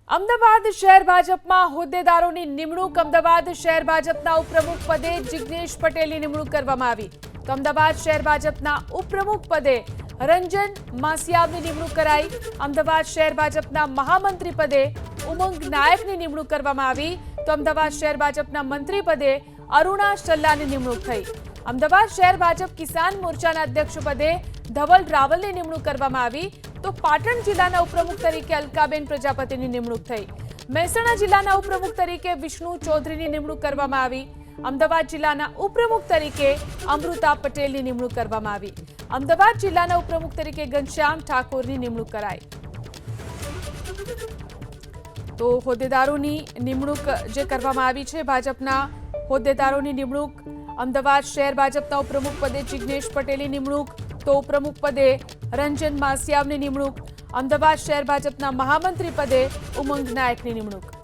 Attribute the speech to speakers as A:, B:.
A: અમદાવાદ શહેર ભાજપમાં હોદ્દેદારોની નિમણૂક અમદાવાદ શહેર ભાજપના ઉપપ્રમુખ પદે જિગ્નેશ પટેલની નિમણૂક કરવામાં આવી તો અમદાવાદ શહેર ભાજપના ઉપપ્રમુખ પદે રંજન માસિયાવની નિમણૂક કરાઈ અમદાવાદ શહેર ભાજપના મહામંત્રી પદે ઉમંગ નાયકની નિમણૂક કરવામાં આવી તો અમદાવાદ શહેર ભાજપના મંત્રી પદે અરુણા શલ્લાની નિમણૂક થઈ અમદાવાદ શહેર ભાજપ કિસાન મોરચાના અધ્યક્ષ પદે ધવલ રાવલની નિમણૂક કરવામાં આવી તો પાટણ જિલ્લાના ઉપપ્રમુખ તરીકે અલકાબેન પ્રજાપતિની નિમણૂક થઈ મહેસાણા જિલ્લાના ઉપપ્રમુખ તરીકે વિષ્ણુ ચૌધરીની નિમણૂક કરવામાં આવી અમદાવાદ જિલ્લાના ઉપપ્રમુખ તરીકે અમૃતા પટેલની નિમણૂક કરવામાં આવી અમદાવાદ જિલ્લાના ઉપપ્રમુખ તરીકે ઘનશ્યામ ઠાકોરની નિમણૂક કરાઈ તો હોદ્દેદારોની નિમણૂક જે કરવામાં આવી છે ભાજપના હોદ્દેદારોની નિમણૂક અમદાવાદ શહેર ભાજપના ઉપપ્રમુખ પદે જિગ્નેશ પટેલની નિમણૂક તો ઉપપ્રમુખ પદે રંજન માસિયાવની નિમણૂક અમદાવાદ શહેર ભાજપના મહામંત્રી પદે ઉમંગ નાયકની નિમણૂક